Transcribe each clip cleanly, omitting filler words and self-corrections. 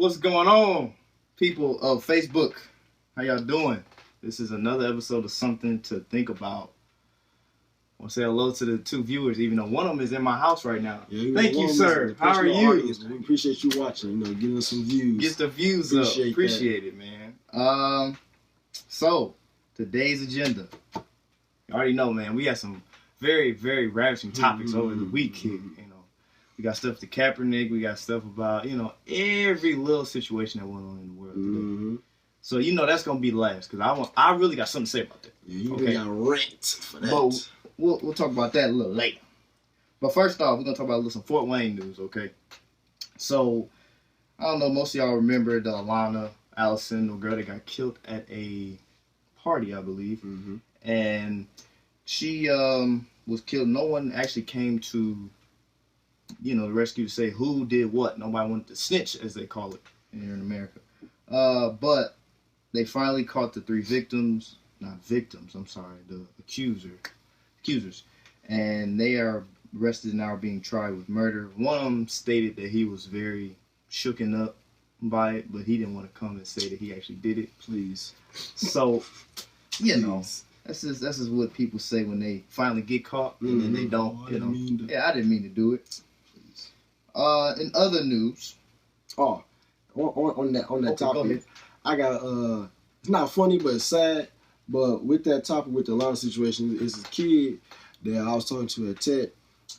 What's going on, people of Facebook? How y'all doing? This is another episode of Something to Think About. I want to say hello to the two viewers, even though one of them is in my house right now. Yeah, thank you, sir. How are you? Audience, we appreciate you watching. Getting us some views. Get the views up. Appreciate it, man. So today's agenda. You already know, man. We had some very, very ravishing topics over the week here. We got stuff to Kaepernick. We got stuff about, every little situation that went on in the world today. So, that's going to be last because I really got something to say about that. Yeah, you really got rent for that. But we'll talk about that a little later. But first off, we're going to talk about some Fort Wayne news, okay? So, I don't know, most of y'all remember the Alana Allison, the girl that got killed at a party, I believe. And she was killed. No one actually came to... the rescue to say who did what. Nobody wanted to snitch, as they call it here in America. But they finally caught the three victims. Not victims, I'm sorry. The accusers. And they are arrested and now are being tried with murder. One of them stated that he was very shooken up by it, but he didn't want to come and say that he actually did it. Please. So, This is what people say when they finally get caught and then they don't, I didn't mean to do it. In other news, on that topic, I got it's not funny but it's sad. But with that topic, with the Atlanta situation, it's a kid that I was talking to at Tech,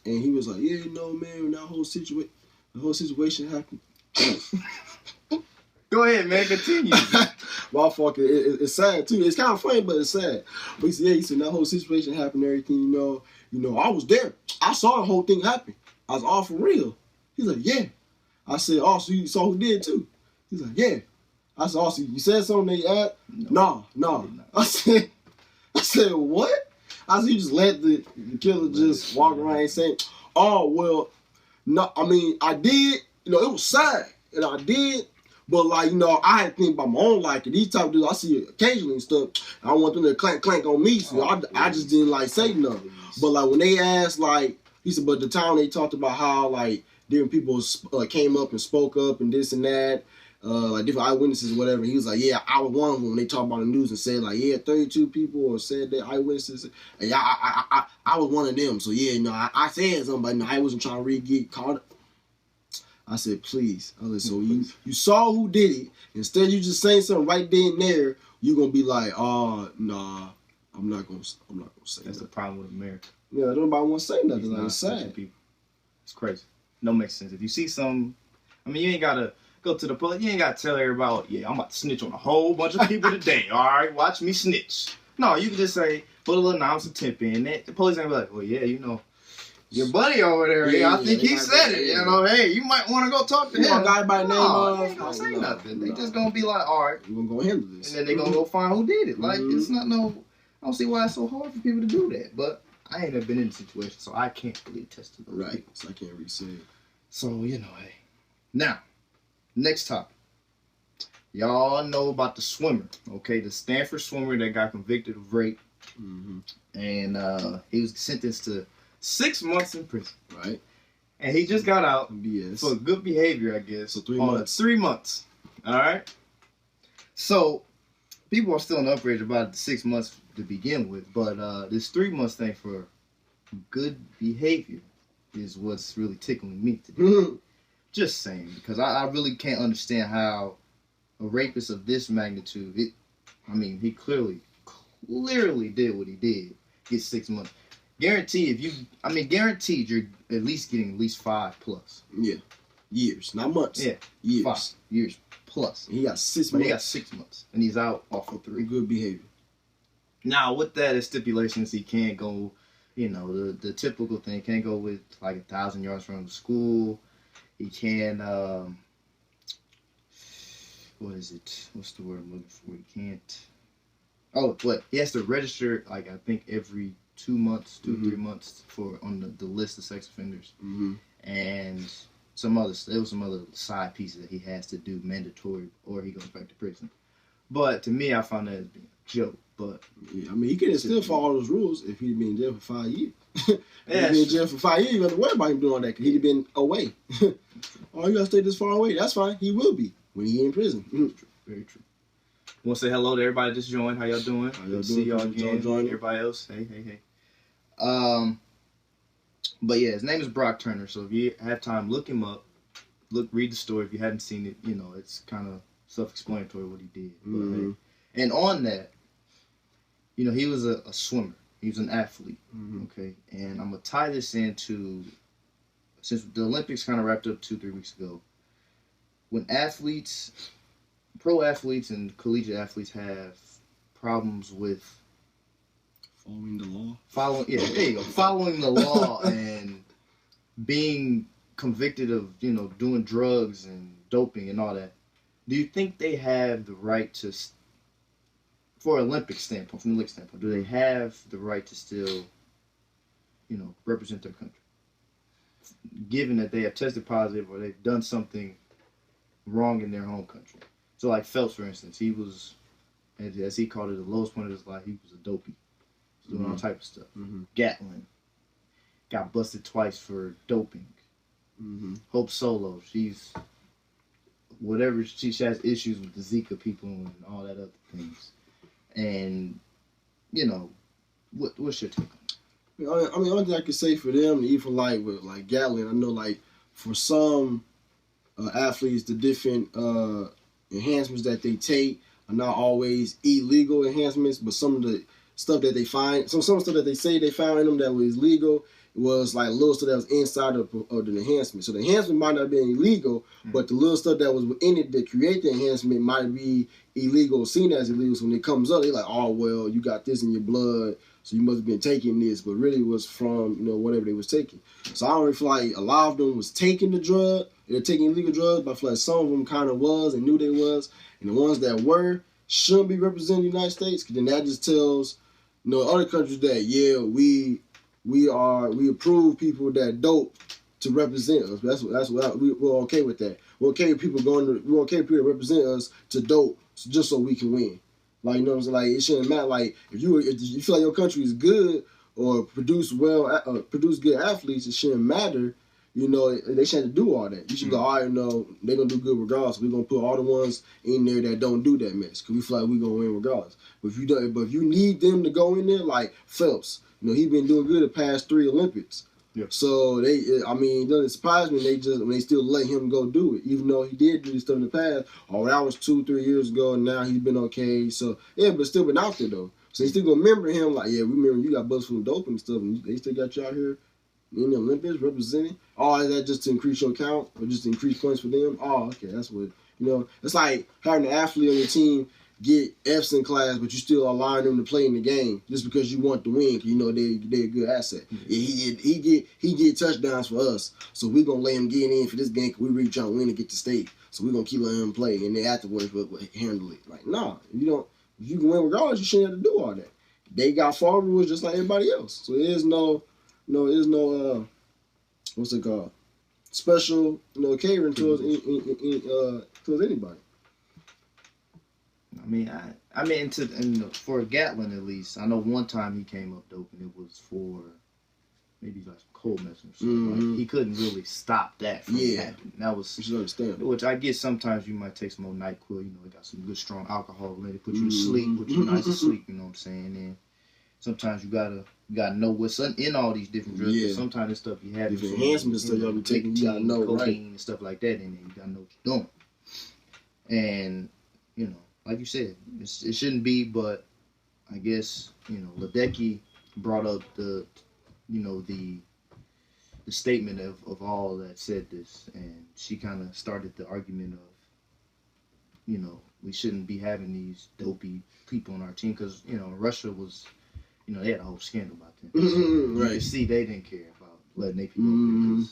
and he was like, "Yeah, man, the whole situation happened." Go ahead, man, continue. My fuck, it's sad too. It's kind of funny, but it's sad. But he said that whole situation happened, and everything. I was there. I saw the whole thing happen. I was all for real. He's like, yeah. I said, oh, so you saw who did too? He's like, yeah. I said, oh, so you said something they add? No. I said, what? I said, you just let the killer just walk around and say, oh, well, no, I mean, I did, it was sad, and I did, but I had to think about my own life, and these type of dudes I see occasionally and stuff, I want them to clank on me, so I just didn't, say nothing. But, when they asked, he said, but the time they talked about how, different people came up and spoke up and this and that, different eyewitnesses or whatever. He was like, yeah, I was one of them when they talked about the news and said, 32 people said that eyewitnesses. And yeah, I was one of them. So, yeah, I said something, but I wasn't trying to really get caught up. I said, please. I was like, so you saw who did it. Instead, you just saying something right then and there, you're going to be like, oh, nah, I'm not going to say That's nothing. the problem with America. Yeah, nobody want to say nothing. It's sad. People. It's crazy. No makes sense. If you see some, you ain't gotta go to the police. You ain't gotta tell everybody, I'm about to snitch on a whole bunch of people today. All right, watch me snitch. No, you can just say, put a little nonsense tip in. The police ain't be like, well, your buddy over there. I think he said it. Hey, you might want to go talk to him. Guy by name. They ain't gonna say nothing. They just gonna be like, all right, we're gonna go handle this, and then they gonna go find who did it. It's not I don't see why it's so hard for people to do that, but. I ain't never been in a situation, so I can't really attest to that. Right, so I can't really say it. So, hey. Now, next topic. Y'all know about the swimmer, okay? The Standford Swimmer that got convicted of rape. And he was sentenced to 6 months in prison. Right. And he just got out BS. for good behavior, I guess. So 3 months. 3 months. All right? So, people are still in outrage about the 6 months to begin with, but this 3 months thing for good behavior is what's really tickling me today. Just saying, because I really can't understand how a rapist of this magnitude, he clearly did what he did, get 6 months. Guaranteed you're at least getting at least 5+. Yeah. Years, not months. Yeah. Years. 5 years plus. He got 6 months. He got 6 months, and he's out off of 3. Good behavior. Now, with that, as stipulations, he can't go, the typical thing, can't go with 1,000 yards from the school. He can, what is it? What's the word I'm looking for? He can't, he has to register, I think every 2 months, 3 months on the list of sex offenders. And there was some other side pieces that he has to do mandatory or he goes back to prison. But to me, I found that as being a joke. But yeah, he could still follow those rules if he'd been in jail for 5 years. If he'd been in jail for 5 years, you don't have to worry about him doing that because he'd have been away. Oh, you gotta stay this far away. That's fine. He will be. when he in prison. Very true. Want to say hello to everybody just joined. How y'all doing? How y'all doing? See y'all again. Joining. Everybody else, hey. But yeah, his name is Brock Turner. So if you have time, look him up. Read the story. If you haven't seen it, it's kind of self-explanatory what he did. Mm-hmm. But, hey, and on that, he was a swimmer. He was an athlete. Mm-hmm. Okay, and I'm gonna tie this into, since the Olympics kind of wrapped up 2-3 weeks ago. When pro athletes and collegiate athletes have problems with following the law. There you go. Following the law and being convicted of, doing drugs and doping and all that. Do you think they have the right to, from the Olympic standpoint, do they have the right to still, represent their country? Given that they have tested positive or they've done something wrong in their home country. So like Phelps, for instance, he was, as he called it, the lowest point of his life, he was a dopey. Doing all type of stuff. Mm-hmm. Gatlin got busted twice for doping. Mm-hmm. Hope Solo, she's whatever, she has issues with the Zika people and all that other things. And what's your take on it? I mean, only thing I could say for them, even with Gatlin, I know for some athletes, the different enhancements that they take are not always illegal enhancements, but some of the stuff that they find, some stuff that they say they found in them that was legal, was like little stuff that was inside of the enhancement. So the enhancement might not have been illegal, but the little stuff that was in it that create the enhancement might be illegal, seen as illegal. So when it comes up, they're like, oh, well, you got this in your blood, so you must have been taking this, but really it was from, whatever they was taking. So I don't really feel like a lot of them was taking the drug, they're taking illegal drugs, but I feel like some of them kind of was and knew they was, and the ones that were shouldn't be representing the United States, because then that just tells other countries that, yeah, we approve people that dope to represent us. We're okay with that. We're okay with people we're okay with people that represent us to dope just so we can win. Like, what I'm saying? Like, it shouldn't matter. Like, if you feel like your country is good or produce good athletes, it shouldn't matter. They shouldn't do all that. You should go, all right, they're going to do good regardless. We're going to put all the ones in there that don't do that mess, because we feel like we're going to win regardless. But if you need them to go in there, like Phelps, he's been doing good the past 3 Olympics. Yeah. So it doesn't surprise me when they still let him go do it, even though he did do this stuff in the past. Oh, that was 2-3 years ago, and now he's been okay. So yeah, but still been out there though. So they still gonna remember him. Like, yeah, we remember you got busted from doping and stuff, and they still got you out here in the Olympics representing. Oh, is that just to increase your count or just to increase points for them? Oh, okay, that's what It's like having an athlete on your team get F's in class, but you still allowing them to play in the game just because you want to win. They're a good asset. Mm-hmm. He get touchdowns for us, so we're gonna let him get in for this game because we really trying to win to get the state. So we're gonna keep letting him play, and then afterwards we'll handle it. Like, nah, if you can win regardless, you shouldn't have to do all that. They got fall rules just like everybody else. So there's no what's it called? Special catering towards anybody. I mean, for Gatlin at least, I know one time he came up doping. It was for maybe like some cold medicine or something. Mm-hmm. Like, he couldn't really stop that from happening. That was, you should understand. Which I guess sometimes you might take some old NyQuil. It got some good strong alcohol in it. Put you to sleep, put you nice to sleep. You know what I'm saying? And sometimes you gotta know what's in all these different drugs. Yeah. Sometimes this stuff you have different enhancements stuff y'all be taking. You gotta know, cocaine, right? And stuff like that in there. You gotta know what you're doing. And like you said, it shouldn't be, but I guess Ledecky brought up the statement of all that said this, and she kind of started the argument of we shouldn't be having these dopey people on our team because Russia was they had a whole scandal about them. So right. You can see they didn't care about letting their people up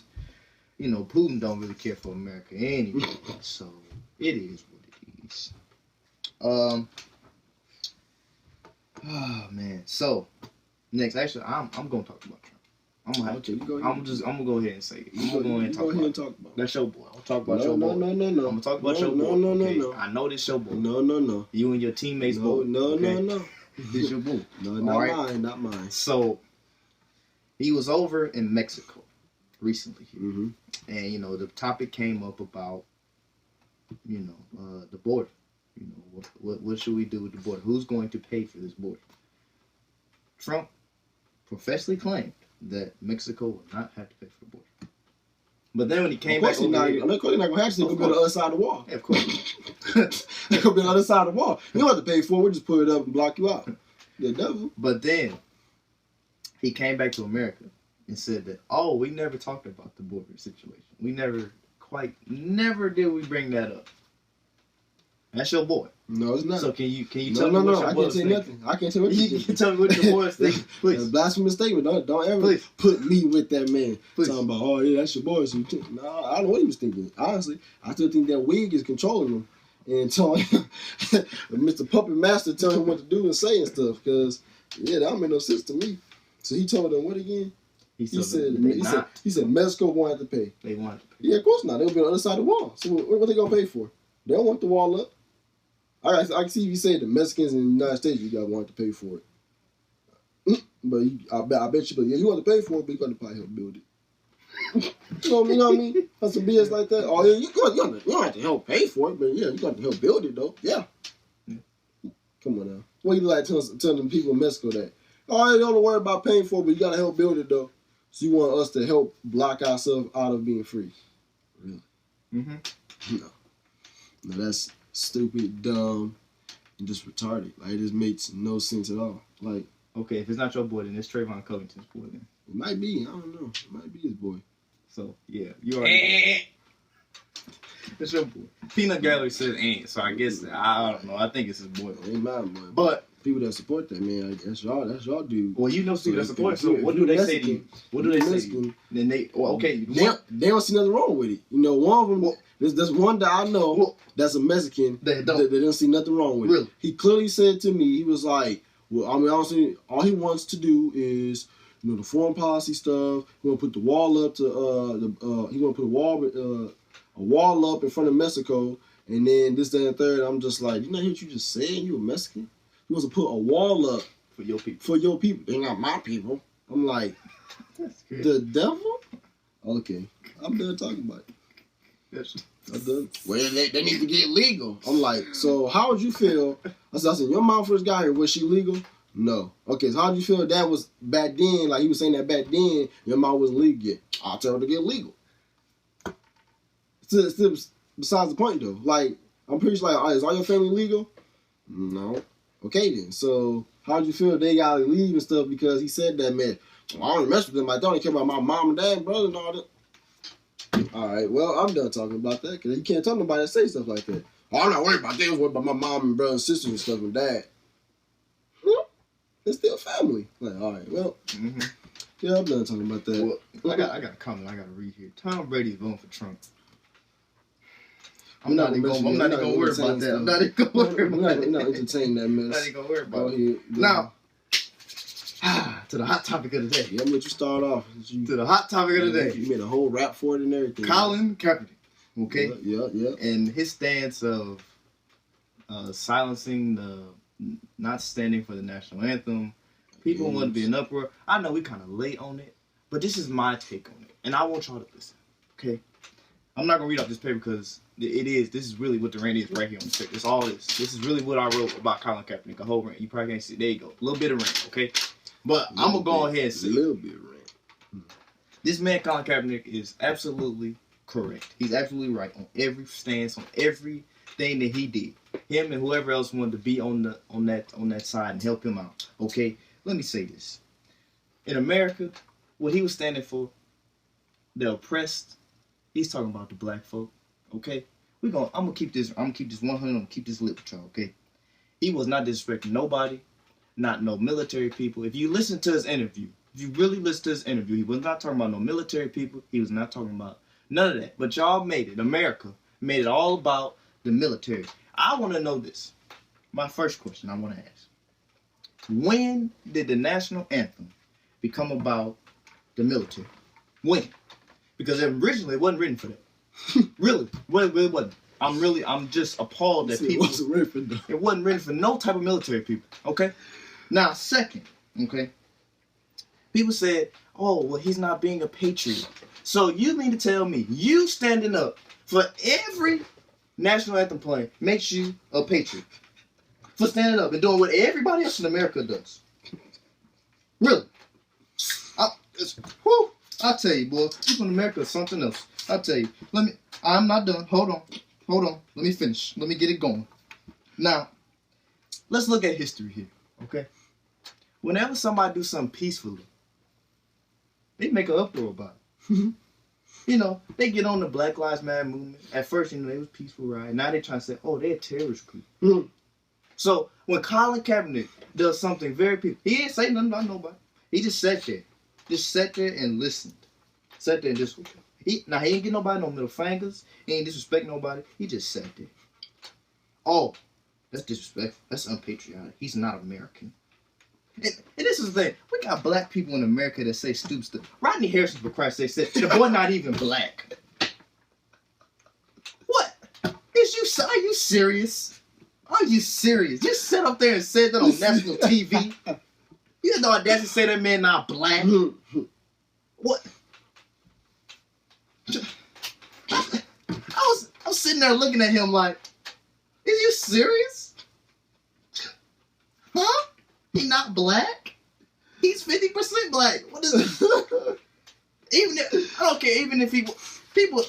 there because Putin don't really care for America anyway. So it is what it is. Oh man. So next, actually, I'm gonna talk about Trump. I'm gonna go ahead and say it. I'm gonna go ahead and talk about it. That's your boy. I'll talk about your boy. No. I'm gonna talk about your boy. No. I know this your boy. No. You and your teammates boy. No. This your boy. No, not mine. So he was over in Mexico recently here, mm-hmm. and the topic came up about the border. What should we do with the border? Who's going to pay for this border? Trump professionally claimed that Mexico will not have to pay for the border. But then when he came back, of course he's not gonna have to. He's gonna be on the other side of the wall. Yeah, of course. He's gonna be on the other side of the wall. You don't have to pay for it. We just put it up and block you out. The devil. But then he came back to America and said that, we never talked about the border situation. We never did we bring that up. That's your boy. No, it's not. So can you tell me what your I boy can't tell you nothing. I can't tell you what you can tell me what your boy is thinking. Please. Blasphemous statement. Don't ever put me with that man. Talking about, that's your boy. So no, I don't know what he was thinking. Honestly, I still think that wig is controlling him and telling Mr. Puppet Master telling him what to do and say and stuff. Because that don't make no sense to me. So he told them what again? He said Mexico won't have to pay. They want to pay. Yeah, of course not. They'll be on the other side of the wall. So what they gonna pay for? They don't want the wall up. I can see if you say the Mexicans in the United States, you got want to pay for it. But I bet you, you want to pay for it, but you got to probably help build it. you know what I mean? That's some BS like that. Oh yeah, you don't have to help pay for it, but yeah, you got to help build it though. Yeah. Come on now. What you like telling people in Mexico that? You don't worry about paying for it, but you got to help build it though. So you want us to help block ourselves out of being free? Really? Mm-hmm. No, that's stupid, dumb, and just retarded. Like, it just makes no sense at all. Like, okay, if it's not your boy, then it's Trayvon Covington's boy. Then it might be. I don't know. It might be his boy. So yeah, you already. It's your boy. Peanut Gallery says ain't. So I guess I don't know. I think it's his boy. It ain't my boy. But people that support that, man, that's y'all dude. Well, people that support it. So what do they say to you? What do they say to you? Then they they don't see nothing wrong with it. One of them. There's one that I know that's a Mexican that don't see nothing wrong with it. He clearly said to me, he was like, well, I mean, honestly, all he wants to do is, the foreign policy stuff. He want to put the wall up to he want to put a wall up in front of Mexico, and then this, that, and the third. I'm just like, you know what you just said? You a Mexican? He wants to put a wall up for your people. For your people. They're not my people. I'm like, the devil? Okay, I'm done talking about it. Well, they need to get legal. I'm like, so how would you feel? I said, your mom first got here, was she legal? No. Okay, so how did you feel that was back then? Like he was saying that back then, your mom wasn't legal yet. I'll tell her to get legal. Still, besides the point though. Like, I'm pretty sure, like, is all your family legal? No. Okay then. So how did you feel they gotta leave and stuff because he said that, man? Well, I don't mess with them. I don't care about my mom and dad and brother and all that. All right, well, I'm done talking about that because you can't tell nobody to say stuff like that. I'm not worried about that. I'm worried about my mom and brother and sisters and stuff and dad. It's still family. Like, all right, well, yeah, I'm done talking about that. Well, I got a comment I got to read here. Tom Brady's voting for Trump. I'm not even going to worry about that. I'm not even going to worry about that. I'm not entertaining that mess. I'm not even going to worry about it. Now, to the hot topic of the day. Yeah, I'm going to let you start off. To the hot topic of the day. You made a whole rap for it and everything. Colin Kap. Okay? Yeah. And his stance of silencing not standing for the national anthem. People want to be in uproar. I know we kind of late on it, but this is my take on it. And I want y'all to listen. Okay? I'm not going to read off this paper because this is really what the rant is right here on the paper. It's all this. This is really what I wrote about Colin Kaepernick, a whole rant. You probably can't see. There you go. A little bit of rant, okay? But I'm going to go ahead and say a little bit of rant. This man, Colin Kaepernick, is absolutely correct. He's absolutely right on every stance, on everything that he did. Him and whoever else wanted to be on that side and help him out. Okay? Let me say this. In America, what he was standing for, the oppressed, he's talking about the black folk. Okay? I'm gonna keep this 100, I'm gonna keep this lit with y'all, okay? He was not disrespecting nobody, not no military people. If you listen to his interview, if you really listen to his interview, he was not talking about no military people. He was not talking about none of that. But y'all made it. America made it all about the military. I want to know this. My first question I want to ask. When did the national anthem become about the military? When? Because originally it wasn't written for that. Really. It wasn't. I'm just appalled that people... It wasn't written for no type of military people. Okay? Now, second, okay? People said, oh, well, he's not being a patriot. So you mean to tell me you standing up for every national anthem playing makes you a patriot for standing up and doing what everybody else in America does. Really. I'll tell you, boy. People in America is something else. I'll tell you. I'm not done. Hold on. Let me finish. Let me get it going. Now, let's look at history here, okay? Whenever somebody do something peacefully, they make an uproar about it. You know, they get on the Black Lives Matter movement. At first, you know, it was peaceful, right? Now they're trying to say, oh, they're a terrorist group. Mm. So when Colin Kap does something very peaceful, he didn't say nothing about nobody. He just sat there. Just sat there and listened. Sat there and just... he ain't get nobody no middle fingers. He ain't disrespect nobody. He just sat there. Oh, that's disrespectful. That's unpatriotic. He's not American. And this is the thing. We got black people in America that say stupid stuff. Rodney Harrison, for Christ's sake, said, the boy not even black. What? Are you serious? Are you serious? You sat up there and said that on national TV? You had no audacity to say that man not black? What? I was sitting there looking at him like, is you serious? Huh? He not black? He's 50% black. What is this? I don't care, even if people,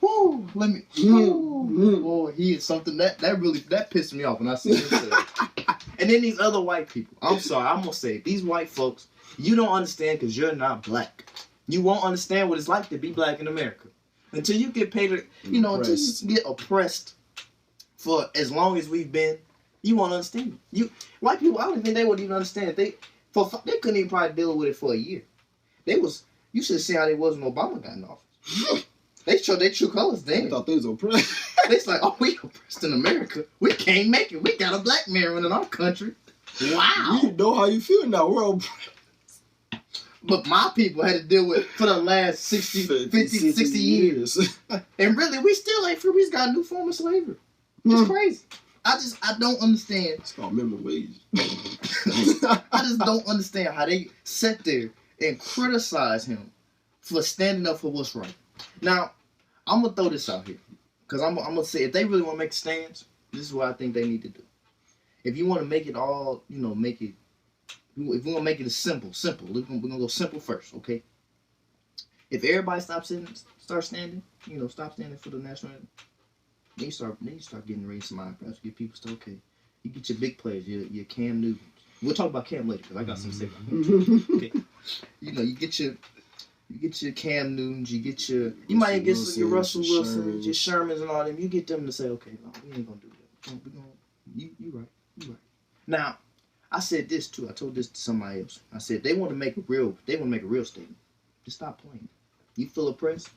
whoo, let me, oh, he is something that pissed me off when I see him. And then these other white people, I'm sorry, I'm gonna say it. These white folks, you don't understand because you're not black. You won't understand what it's like to be black in America. Until you get paid, until you get oppressed for as long as we've been, you won't understand it. White people, I don't think they would even understand it. They couldn't even probably deal with it for a year. You should see how they was when Obama got in office. They showed their true colors then. I thought they was oppressed. They was like, oh, we oppressed in America. We can't make it. We got a black man running our country. Wow. You know how you feel now. We're oppressed. But my people had to deal with for the last 50, 60 years. And really, we still ain't free. We just got a new form of slavery. It's crazy. I don't understand. It's called minimum wage. I just don't understand how they sat there and criticize him for standing up for what's right. Now, I'm going to throw this out here. Because I'm going to say, if they really want to make stands, this is what I think they need to do. If you want to make it all, if we want to make it as simple, we're going to go simple first, okay? If everybody start standing, stop standing for the national anthem, then you start getting ready some eyebrows. Get people to okay. You get your big players, your Cam Newton. We'll talk about Cam later because I got something to say about him. Okay. You get your Cam Newtons, you might get your Russell Wilsons, your Shermans and all them. You get them to say, okay, no, we ain't gonna do that. You right. Now, I said this too. I told this to somebody else. I said they want to make a real statement. Just stop playing. You feel oppressed?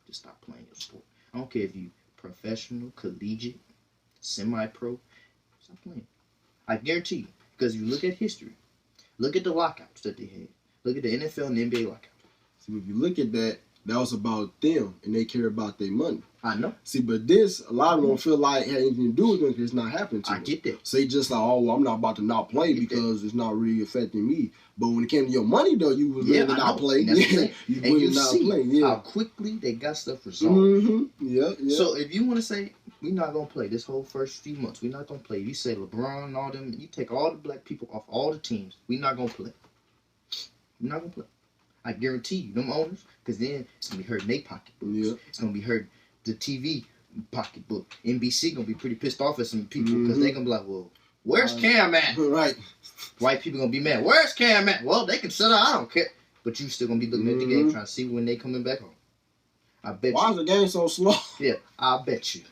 Just stop playing your sport. I don't care if you professional, collegiate, semi-pro. Stop playing. I guarantee you, because you look at history, look at the lockouts that they had. Look at the NFL and the NBA lockouts. See, if you look at that was about them, and they care about their money. I know. See, but this, a lot of them don't feel like it had anything to do with them because it's not happening to them. I get that. So they just like, oh, well, I'm not about to not play because it's not really affecting me. But when it came to your money, though, you was ready to not play. You see how quickly they got stuff resolved. Mm-hmm. Yeah. So if you want to say, we're not going to play this whole first few months, we're not going to play. You say LeBron and all them, you take all the black people off all the teams, we're not going to play. We're not going to play. I guarantee you, them owners, because then it's going to be hurting their pocketbooks. Yeah. It's going to be hurting the TV pocketbook. NBC going to be pretty pissed off at some people because they're going to be like, well, where's Cam at? Right. White people going to be mad. Where's Cam at? Well, they can shut up. I don't care. But you still going to be looking at the game trying to see when they coming back home. I bet Why is the game so slow? Yeah, I bet you.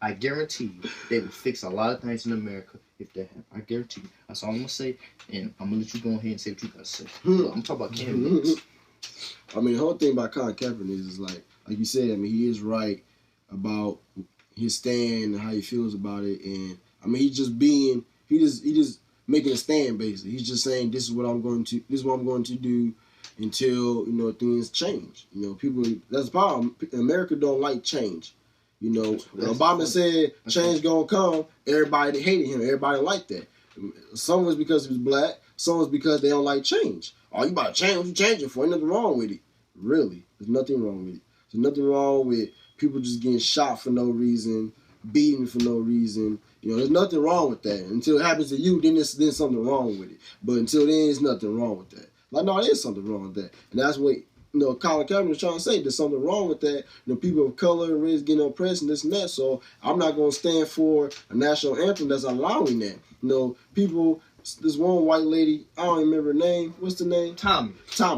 I guarantee you they will fix a lot of things in America if that happens. I guarantee you. That's all I'm going to say. And I'm going to let you go ahead and say what you got to say. Look, I'm talking about Cam Newton. I mean, the whole thing about Colin Kaepernick is like you said, I mean, he is right about his stand and how he feels about it. And, I mean, he just making a stand, basically. He's just saying, this is what I'm going to do until, things change. People, that's the problem. America don't like change. Obama said change gonna come. Everybody hated him. Everybody liked that. Some was because he was black. Some was because they don't like change. Oh, you about to change? What you changing for? Ain't nothing wrong with it. Really, there's nothing wrong with it. There's nothing wrong with people just getting shot for no reason, beating for no reason. You know, there's nothing wrong with that. Until it happens to you, then there's something wrong with it. But until then, there's nothing wrong with that. Like, no, there is something wrong with that. And that's what, Colin Kap was trying to say. There's something wrong with that. People of color and race getting oppressed and this and that. So I'm not going to stand for a national anthem that's allowing that. People... This one white lady, I don't remember her name. What's the name? Tommy.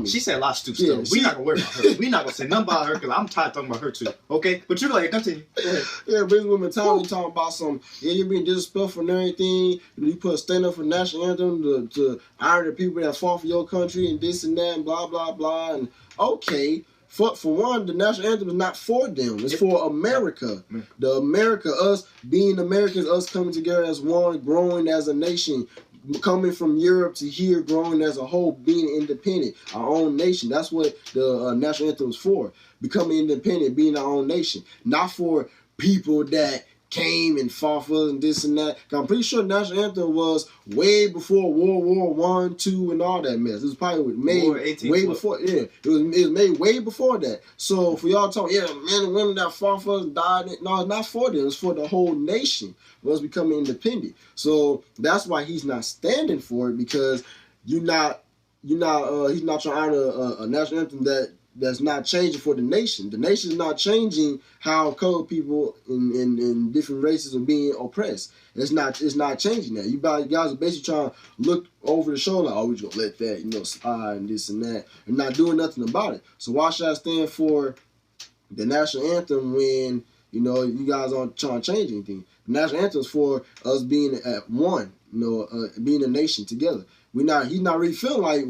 She said a lot of stupid stuff. We're not going to worry about her. We're not going to say nothing about her because I'm tired of talking about her too. Okay? But you're like, continue. Go ahead. Yeah, this woman Tommy talking about you're being disrespectful and everything. You put a stand up for national anthem to honor the people that fought for your country and this and that and blah, blah, blah. And okay. For one, the national anthem is not for them. It's for America. The America, us being Americans, us coming together as one, growing as a nation, coming from Europe to here, growing as a whole, being independent, our own nation. That's what the national anthem is for. Becoming independent, being our own nation. Not for people that came and fought for us and this and that. I'm pretty sure the national anthem was way before World War I, II, and all that mess. It was probably made way before. Yeah, it was made way before that. So for y'all talking, men and women that fought for us died. No, it's not for them. It's for the whole nation. Was becoming independent. So that's why he's not standing for it, because he's not trying to honor a national anthem that's not changing for the nation. The nation is not changing how colored people in different races are being oppressed. It's not changing that. You guys are basically trying to look over the shoulder, we're just gonna let that, slide and this and that, and not doing nothing about it. So why should I stand for the national anthem when you guys aren't trying to change anything? The national anthem is for us being at one, being a nation together. He's not really feeling like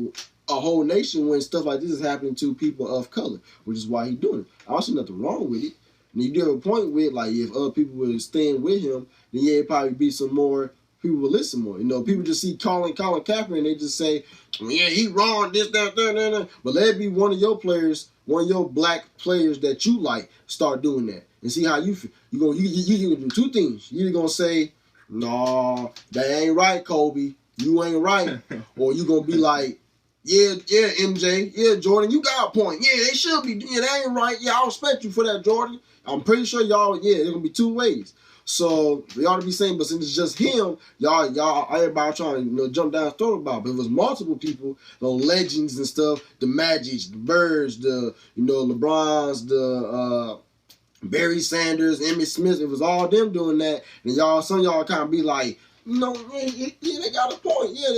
a whole nation when stuff like this is happening to people of color, which is why he's doing it. I don't see nothing wrong with it. And you do have a point with, like, if other people would stand with him, then it'd probably be some more people would listen more. People just see Colin Kap and they just say, he wrong, this, that. But let it be one of your players, one of your black players that you like, start doing that and see how you feel. You gonna do two things. You're either gonna say, no, that ain't right, Kobe. You ain't right. Or you gonna be like, yeah, MJ, yeah, Jordan, you got a point. Yeah, they should be. Yeah, that ain't right. Yeah, I respect you for that, Jordan. I'm pretty sure y'all, there's gonna be two ways. So they ought to be saying, but since it's just him, y'all, everybody trying to jump down and throw about. But if it was multiple people, legends and stuff, the Magics, the Birds, the LeBrons, the Barry Sanders, Emmitt Smith, if it was all them doing that, and some of y'all kind of be like, they got a point. Yeah,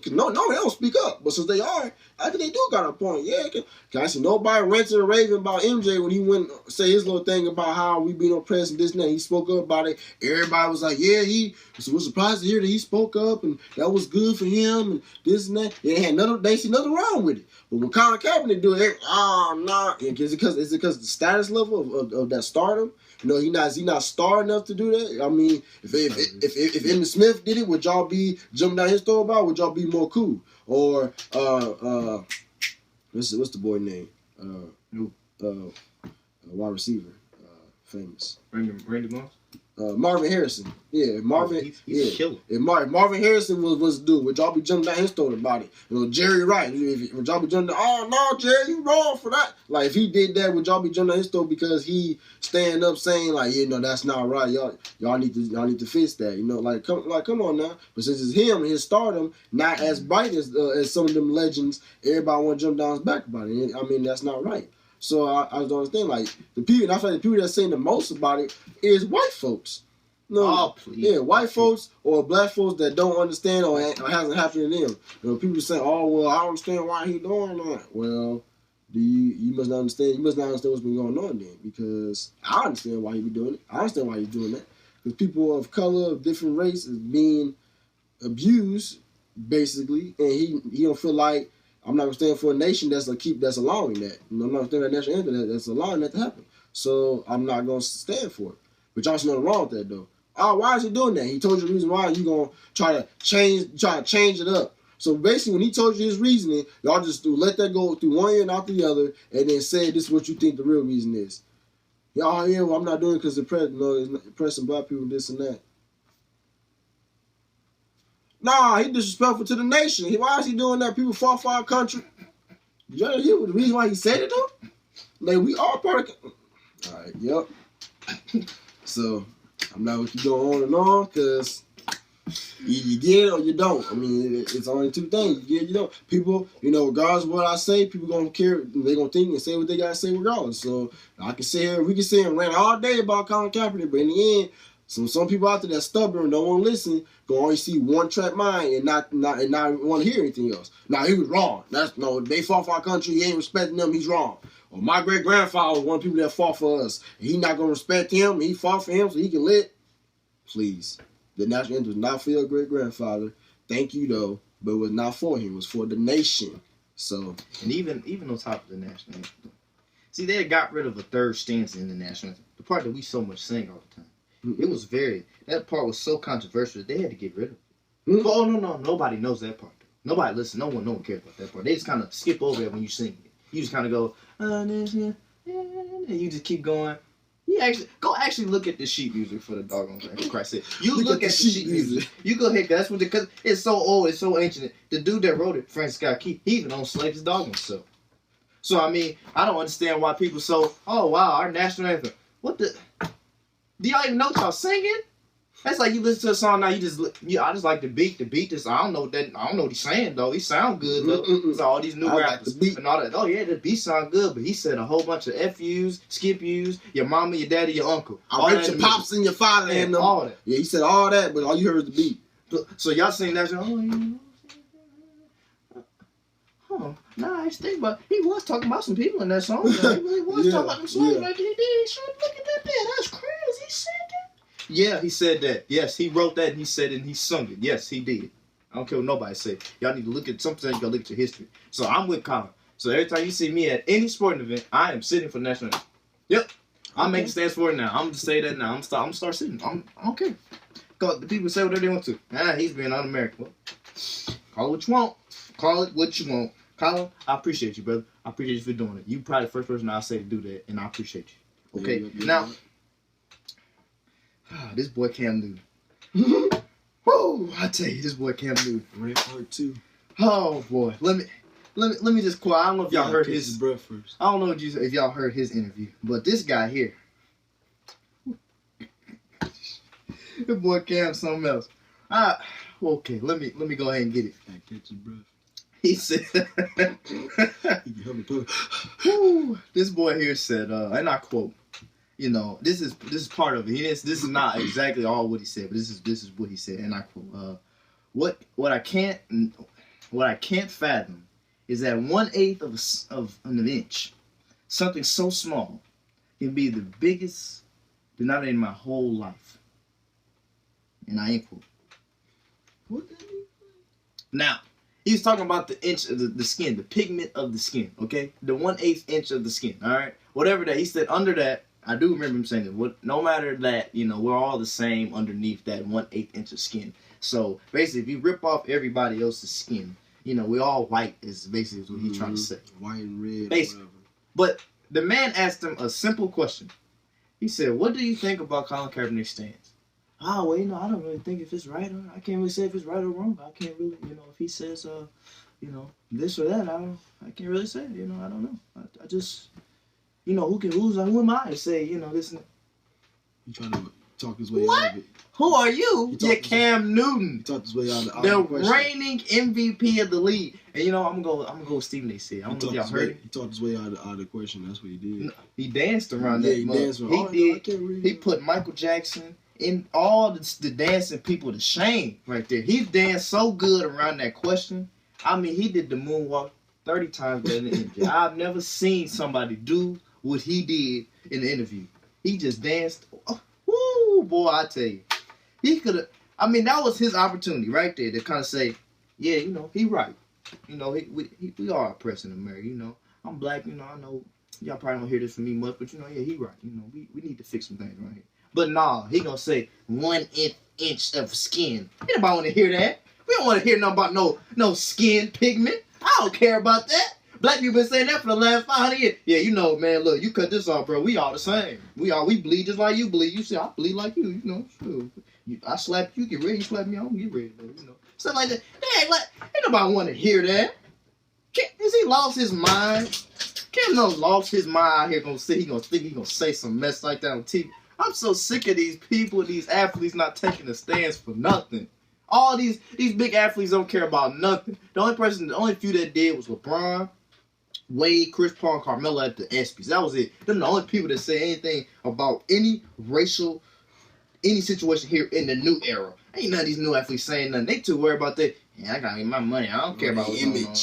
cause no, they don't speak up. But since they are, I think they do got a point. Yeah, can I see nobody ranting and raving about MJ when he went say his little thing about how we being oppressed and this and that. He spoke up about it. Everybody was like, yeah, he was surprised to hear that he spoke up and that was good for him and this and that. They see nothing wrong with it. But when Colin Kaepernick do it, nah. Is it because the status level of that stardom? He's not star enough to do that. If Emmitt Smith did it, would y'all be jumping down his throat about? Would y'all be more cool? Or what's the boy name? Wide receiver, famous. Randy Moss. Marvin Harrison. Yeah, Marvin. He's a killer. If Marvin Harrison was the dude, would y'all be jumping down his throat about it? Jerry Wright. Would y'all be jumping down? Oh no, Jerry, you wrong for that. Like if he did that, would y'all be jumping down his throat because he stand up saying like, that's not right. Y'all need to fix that. Come on now. But since it's him and his stardom not as bright as some of them legends, everybody want to jump down his back about it. That's not right. So I don't understand. Like I feel like the people that's saying the most about it is white folks. Please. Yeah, white folks or black folks that don't understand or hasn't happened to them. People say, "Oh, well, I don't understand why he doing that." Well, you must not understand. You must not understand what's been going on then, because I understand why he be doing it. I understand why he's doing that, because people of color, of different race, is being abused basically, and he don't feel like. I'm not going to stand for a nation that's allowing that. I'm not going to stand for a national anthem that's allowing that to happen. So I'm not going to stand for it. But y'all see nothing wrong with that, though. Oh, why is he doing that? He told you the reason why. You going to try to change it up. So basically, when he told you his reasoning, y'all just let that go through one ear and out the other, and then say this is what you think the real reason is. Y'all, well, I'm not doing it because it's oppressing black people, this and that. Nah, he disrespectful to the nation. Why is he doing that? People fought for our country. Did y'all hear the reason why he said it though? Like we all part of. All right, yep. So I'm not gonna keep going on and on because you get it or you don't. I mean, it's only two things. You get it, you don't. People, regardless of what I say, people gonna care. They gonna think and say what they gotta say regardless. So we can sit here and rant all day about Colin Kaepernick, but in the end, some people out there that's stubborn, don't want to listen, gonna only see one track mind and not want to hear anything else. Now he was wrong. They fought for our country. He ain't respecting them. He's wrong. Or my great grandfather was one of the people that fought for us. And he not gonna respect him. He fought for him so he can live. Please, the national anthem was not for your great grandfather. Thank you though, but it was not for him. It was for the nation. So, and even on top of the national anthem, see, they had got rid of a third stanza in the national anthem, the part that we so much sing all the time. Mm-hmm. It was that part was so controversial that they had to get rid of it. Mm-hmm. Oh no, nobody knows that part. Nobody listen. No one cares about that part. They just kind of skip over it when you sing it. You just kind of go, and you just keep going. You actually look at the sheet music for the doggone thing. For Christ's sake, you look at the sheet music. You go ahead, that's what because it's so old, it's so ancient. The dude that wrote it, Francis Scott Key, he even owned slaves his doggone self. So I mean, I don't understand why people oh wow, our national anthem. What the? Do y'all even know what y'all singing? That's like you listen to a song now. I just like the beat. The beat is I don't know what he's saying though. He sound good though. So all these new rappers like and all that. Oh yeah, the beat sound good, but he said a whole bunch of FUs, skip U's, your mama, your daddy, your uncle. I raped your pops and your father and them. All that. Yeah, he said all that, but all you heard was the beat. So y'all sing that? Oh, nice thing, but he was talking about some people in that song. He really was talking about them slaves. Like he did. Look at that there. That's crazy. He said that. Yeah, he said that. Yes, he wrote that and he said it and he sung it. Yes, he did. I don't care what nobody say. Y'all need to look at sometimes you gotta look at your history. So I'm with Colin. So every time you see me at any sporting event, I am sitting for the national anthem. Yep. I'm making stands for it now. I'm gonna say that now. I'm gonna start sitting. I don't care. Cause the people say whatever they want to. He's being un-American. Well, call it what you want. Call it what you want. Colin, I appreciate you, brother. I appreciate you for doing it. You probably the first person I'll say to do that, and I appreciate you. Okay? Now, this boy Cam Newton. Whoa! I tell you, this boy Cam Newton. Red part 2. Oh boy, let me just quote. I don't know if y'all heard his breath first. I don't know if y'all heard his interview, but this guy here, this boy Cam something else. Okay, let me go ahead and get it. I catch his breath. He said, this boy here said, and I quote, this is part of it. This is not exactly all what he said, but this is what he said, and I quote, what I can't fathom is that 1/8 of an inch, something so small, can be the biggest denominator in my whole life. And I ain't quote. What did he say? Now, he's talking about the inch of the skin, the pigment of the skin, okay? The 1/8 inch of the skin, all right? Whatever that. He said under that, I do remember him saying that, no matter that, we're all the same underneath that 1/8 inch of skin. So, basically, if you rip off everybody else's skin, we're all white is basically what he's trying to say. White and red, basically. Whatever. But the man asked him a simple question. He said, what do you think about Colin Kaepernick's stance? Oh, well, I don't really think if it's right or I can't really say if it's right or wrong. I can't really, if he says, this or that, I can't really say. I don't know. I just, who am I to say, this and that. He trying to talk his way out of it. Who are you? You're Cam Newton. He talked his way out of the reigning MVP of the league. And I'm gonna go with Stephen A. said. I don't know if y'all heard it. He talked his way out of the question. That's what he did. No, he danced around that. He danced around. He put Michael Jackson in all the dancing people to shame right there. He danced so good around that question. I mean, he did the moonwalk 30 times better than the interview. I've never seen somebody do what he did in the interview. He just danced. Oh, woo, boy, I tell you. He could have, that was his opportunity right there to kind of say, yeah, he right. We are oppressed in America, I'm black, I know y'all probably don't hear this from me much, but yeah, he right. We need to fix some things right here. But nah, he gonna say 1/8 inch of skin. Anybody want to hear that? We don't want to hear nothing about no skin pigment. I don't care about that. Black people been saying that for the last 500 years. Yeah, man, look, you cut this off, bro. We all the same. We bleed just like you bleed. You say I bleed like you, sure. I slap you, get ready. You slap me, I don't get ready, though, Something like that. Ain't nobody want to hear that. Has he lost his mind? Cam lost his mind out here he gonna think he gonna say some mess like that on TV. I'm so sick of these people, these athletes not taking a stance for nothing. All these big athletes don't care about nothing. The only few that did was LeBron, Wade, Chris Paul, and Carmelo at the ESPYs. That was it. Them the only people that say anything about any situation here in the new era. Ain't none of these new athletes saying nothing. They too worried about that. Yeah, I gotta get my money. I don't care about what's going on.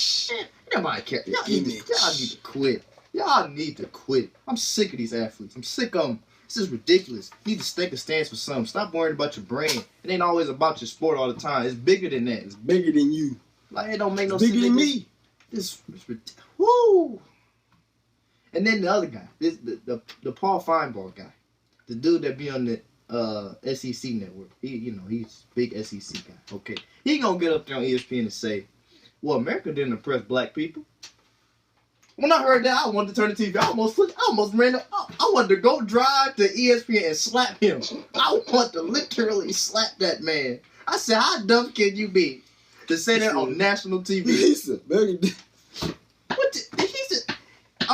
Nobody cares. Y'all need to quit. Y'all need to quit. I'm sick of these athletes. I'm sick of them. This is ridiculous. You need to take a stance for something. Stop worrying about your brain. It ain't always about your sport all the time. It's bigger than that. It's bigger than you. Like, it don't make no sense. Bigger than me. This ridiculous. Woo! And then the other guy, the Paul Feinbaum guy, the dude that be on the SEC network. He's a big SEC guy. Okay, he gonna get up there on ESPN and say, "Well, America didn't oppress black people." When I heard that, I wanted to turn the TV. I almost ran up. I wanted to go drive to ESPN and slap him. I want to literally slap that man. I said, "How dumb can you be to say that on national TV?" He said,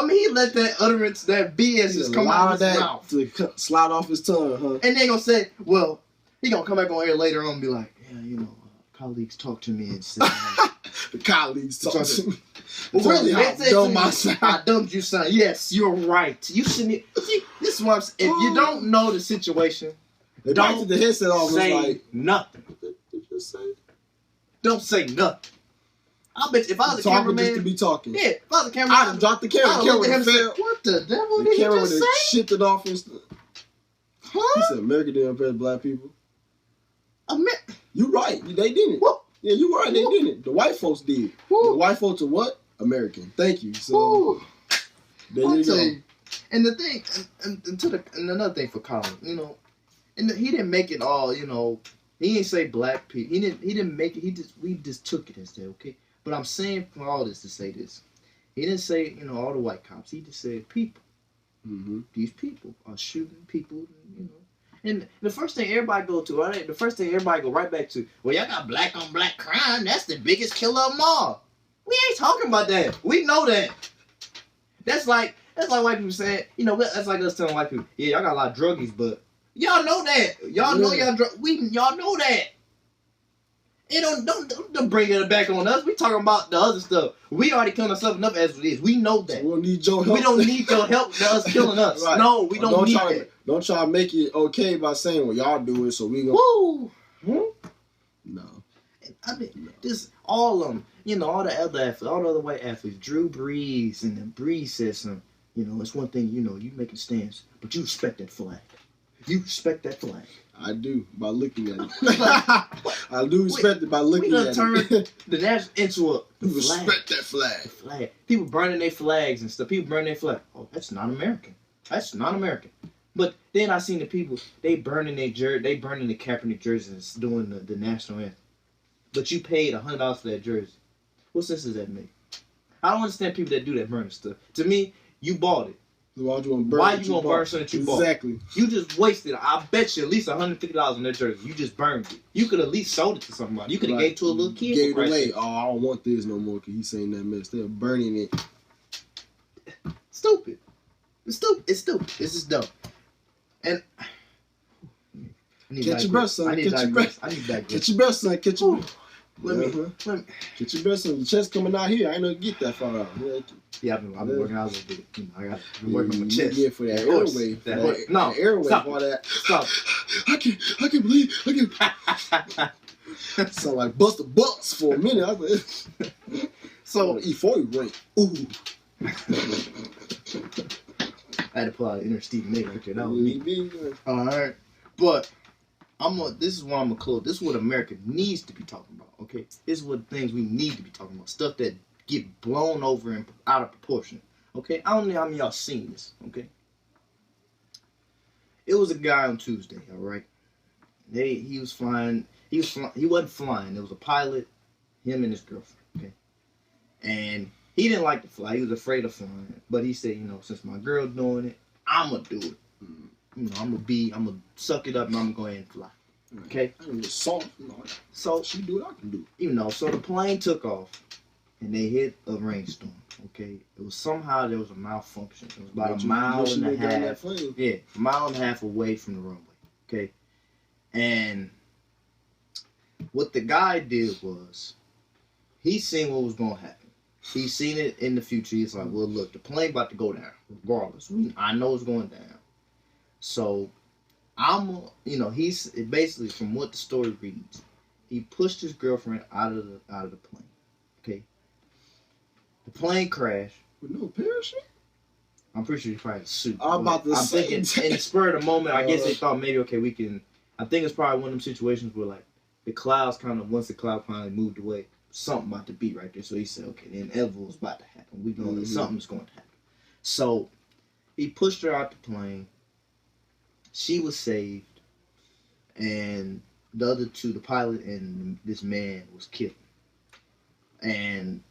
he let that utterance, that BS just come out of his mouth. To slide off his tongue, huh? And they gonna say, well, he gonna come back on here later on and be like, yeah, colleagues talk to me and say, the colleagues talk to me. Well, really, how dumb you son. Yes, you're right. You shouldn't. See, this is what I'm saying. If you don't know the situation, don't took the headset off, say like, nothing. What did you say? Don't say nothing. I bet you if I was a cameraman, just to be talking. Yeah, if I was a cameraman, I'd have dropped the camera. The camera would have failed. What the devil the did camera he just say? Shifted off and stuff. Huh? He said America didn't oppress black people. America. You right. They didn't. Whoop. Yeah, you right. They didn't. The white folks did. Whoop. The white folks are what? American. Thank you. So there you go. And the thing, and another thing for Colin, and he didn't make it all. He didn't say black people. He didn't make it. We just took it as that. Okay. But I'm saying for all this to say this. He didn't say, all the white cops. He just said people. Mm-hmm. These people are shooting people, And the first thing everybody go to, right? The first thing everybody go right back to, well, y'all got black on black crime. That's the biggest killer of them all. We ain't talking about that. We know that. That's like white people saying, that's like us telling white people, yeah, y'all got a lot of druggies, but y'all know that. Y'all know y'all know that. And don't bring it back on us. We talking about the other stuff. We already killing ourselves enough as it is. We know that. So we don't need your help. We don't need your help to us killing us. Right. No, we don't need it. Don't try to make it okay by saying, well, y'all do it, so we gonna... Woo! No. I mean, this, all of them, all the other athletes, all the other white athletes, Drew Brees, and then Brees says something, it's one thing, you make a stance, but you respect that flag. You respect that flag. I do, by looking at it. I do respect it by looking at it. We done turned the national into a flag. Respect that flag. Flag. People burning their flags and stuff. People burning their flag. Oh, that's not American. That's not American. But then I seen the people, they burning their jersey, they burning the Kaepernick jerseys doing the national anthem. But you paid $100 for that jersey. What sense does that make? I don't understand people that do that burning stuff. To me, you bought it. Why you gonna burn something that you bought? Exactly. You just wasted it. I bet you at least $150 on that jersey. You just burned it. You could at least sold it to somebody. You could have gave it to a little kid. Gave it away. Oh, I don't want this no more because he's saying that mess. They're burning it. Stupid. It's stupid. It's stupid. It's just dumb. And catch your breath, son. Catch your breath. I need that. Catch your breath, son. Catch your breath. Let me. Get your breath, son. The chest coming out here. I ain't know you get that far out. Yeah, I've been working out a little bit. I been working on my chest. Yeah, for that airway. No, airway. Stop. All that. Stop. I can't believe. Sound like Buster Bucks for a minute. I was like, so E40 rank. Ooh. I had to pull out an inner Steve Nate right there. That was me. All right, but this is what I'm gonna close. This is what America needs to be talking about. Okay, this is what things we need to be talking about. Stuff that get blown over and out of proportion. Okay, I don't know how many of y'all seen this. Okay, it was a guy on Tuesday. All right, he was flying. He wasn't flying. It was a pilot. Him and his girlfriend. Okay, and he didn't like to fly. He was afraid of flying. But he said, since my girl's doing it, I'm going to do it. I'm going to suck it up and I'm going to go ahead and fly. Okay? I'm just soft. So she do it, I can do it. So the plane took off and they hit a rainstorm. Okay, it was somehow there was a malfunction. It was about But a you mile shouldn't and a have gotten that half. plane. Yeah, a mile and a half away from the runway. Okay, and what the guy did was he seen what was gonna happen. He seen it in the future. He's like, well, look, the plane about to go down regardless. I know it's going down. So he's basically from what the story reads. He pushed his girlfriend out of the plane. Okay, the plane crashed. With no parachute? I'm pretty sure he probably had a suit. I'm about to say. Thinking in the spur of the moment, I guess they thought maybe, okay, we can. I think it's probably one of them situations where, like, the clouds once the cloud finally moved away, something about to be right there. So he said, okay, the inevitable is about to happen. Something's going to happen. So he pushed her out the plane. She was saved. And the other two, the pilot and this man, was killed. And,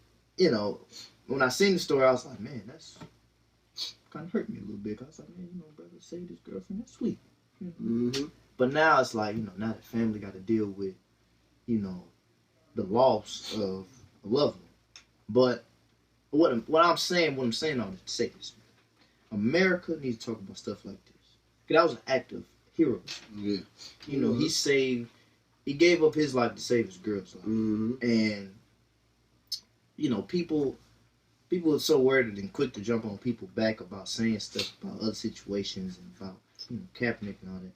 when I seen the story, I was like, man, that's kind of hurt me a little bit. I was like, man, brother saved his girlfriend. That's sweet. Mm-hmm. But now it's like, now the family got to deal with, the loss of a loved one. But what I'm saying all this to say this. America needs to talk about stuff like this. Because that was an act of heroism. Yeah. He gave up his life to save his girl's life. Mm-hmm. And, people are so worried and quick to jump on people back about saying stuff about other situations and about, Kaepernick and all that.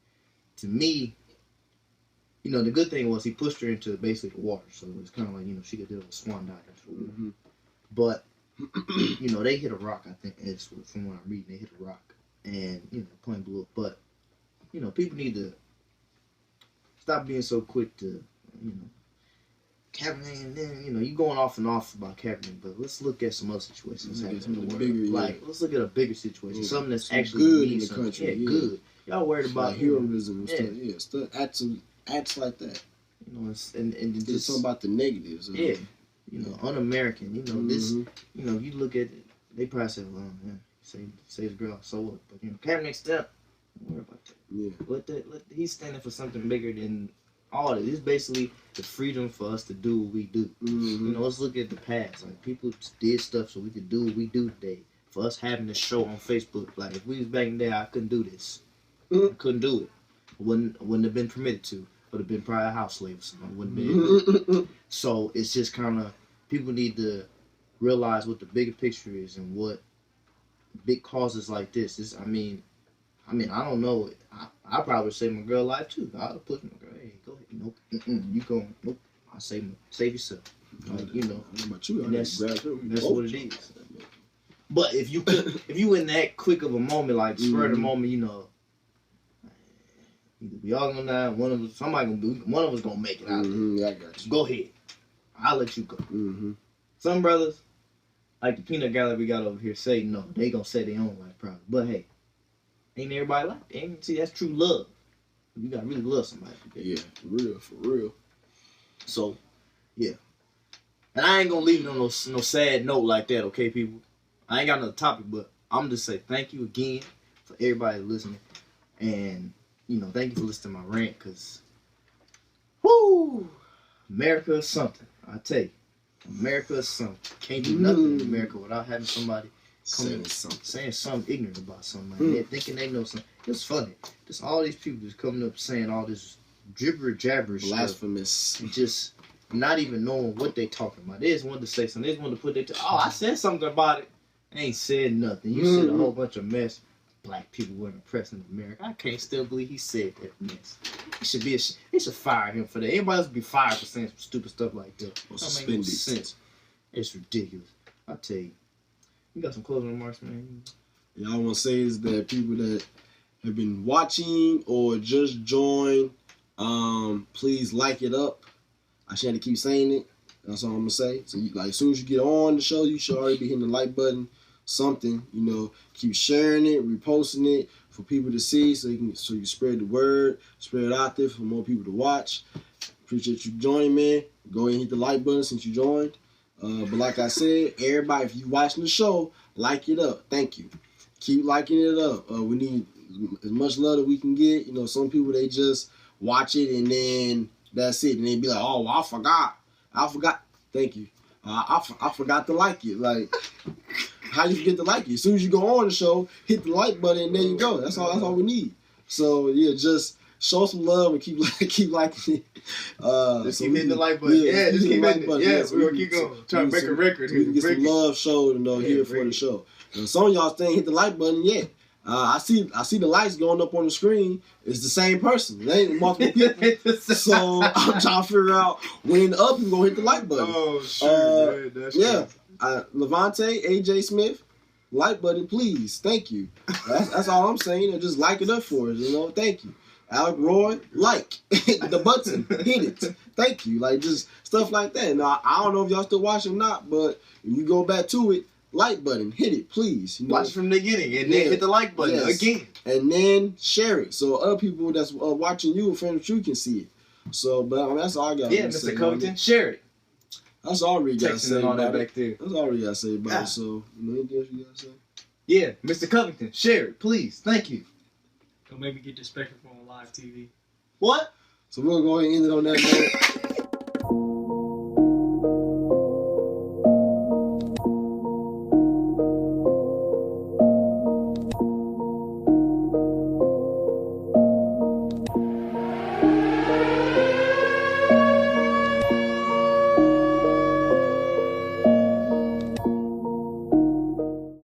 To me, the good thing was he pushed her into basically the water. So it was kind of like, she could do a swan dive. Mm-hmm. But, they hit a rock, I think. From what I'm reading, they hit a rock. And, the plane blew up. But, people need to stop being so quick to, Kaepernick, and then, you going off and off about Kaepernick, but let's look at some other situations. Let's look at a bigger situation. Yeah. Something that's actually good in the country. Yeah, good. Y'all worried about heroism and stuff. Yeah, stuff, acts like that. And just talking about the negatives. Yeah. Un-American. This, you look at it, they probably say, well, yeah, say the girl, so what? But, Kaepernick step, don't worry about that. Yeah. He's standing for something bigger than all of it. It's basically the freedom for us to do what we do. Mm-hmm. Let's look at the past. Like, people did stuff so we could do what we do today. For us having this show on Facebook, like, if we was back in there, I couldn't do this. I couldn't do it. Wouldn't have been permitted to. Would have been probably a house slave or something. Wouldn't have been. So it's just kind of, people need to realize what the bigger picture is and what big causes like this is. I mean, I don't know. I probably save my girl life too. I would put my girl, hey, go ahead. Nope. You go. Nope. I save yourself. Like, About you, and that's what it is. But if you in that quick of a moment, like spur of the moment, either we all gonna die, one of us gonna make it out of it. Yeah, I got you. Go ahead. I'll let you go. Mm-hmm. Some brothers, like the peanut gallery we got over here, say no. They gonna say their own life problem. But hey, ain't everybody like that? See, that's true love. You gotta really love somebody. Yeah, for real. So, yeah. And I ain't gonna leave it on no sad note like that, okay, people? I ain't got another topic, but I'm just say thank you again for everybody listening. And, thank you for listening to my rant, because, whoo, America is something. I tell you, America is something. Can't do nothing in America without having somebody saying something ignorant about something. They're thinking they know something. It's funny. Just all these people just coming up saying all this gibberish, blasphemous, and just not even knowing what they talking about. They just wanted to say something. They just wanted to put I said something about it. I ain't said nothing. You said a whole bunch of mess. Black people weren't oppressed in America. I can't still believe he said that mess. They should fire him for that. Everybody else would be fired for saying some stupid stuff like that. That make no sense. It's ridiculous. I tell you. You got some closing remarks, man? Yeah, I want to say is that people that have been watching or just joined, please like it up. I shouldn't keep saying it. That's all I'm gonna say. So, as soon as you get on the show, you should already be hitting the like button. Something, keep sharing it, reposting it for people to see, so you can spread the word, spread it out there for more people to watch. Appreciate you joining, man. Go ahead and hit the like button since you joined. But like I said, everybody, if you watching the show, like it up. Thank you. Keep liking it up. We need as much love that we can get. Some people, they just watch it and then that's it, and they be like, oh, I forgot. Thank you. I forgot to like it. Like, how you forget to like it? As soon as you go on the show, hit the like button, and there you go. That's all we need. So yeah, just show some love and keep liking it. Just keep hitting the like button. Yeah, just keep hitting it. Yeah, we're gonna keep going. Trying to break a record. We can get some love showed here for the show. And some of y'all still ain't hit the like button yet. I see the lights going up on the screen. It's the same person. It ain't multiple people. So I'm trying to figure out when the other people gonna hit the like button. Oh, sure. Yeah. Levante, AJ Smith, like button, please. Thank you. That's all I'm saying. And just like it up for us. Thank you. Alec Roy, like the button, hit it. Thank you. Like just stuff like that. Now I don't know if y'all still watching or not, but if you go back to it. Like button, hit it, please. Watch it from the beginning, and then hit the like button again, and then share it so other people that's watching you, friends, you can see it. So, but that's all I got. Yeah, Mr. Covington, share it. That's all we got to say about that back there. That's all we got to say about it. So, anything else you got to say? Yeah, Mr. Covington, share it, please. Thank you. Don't make me get disrespectful on live TV. What? So we'll go ahead and end it on that note.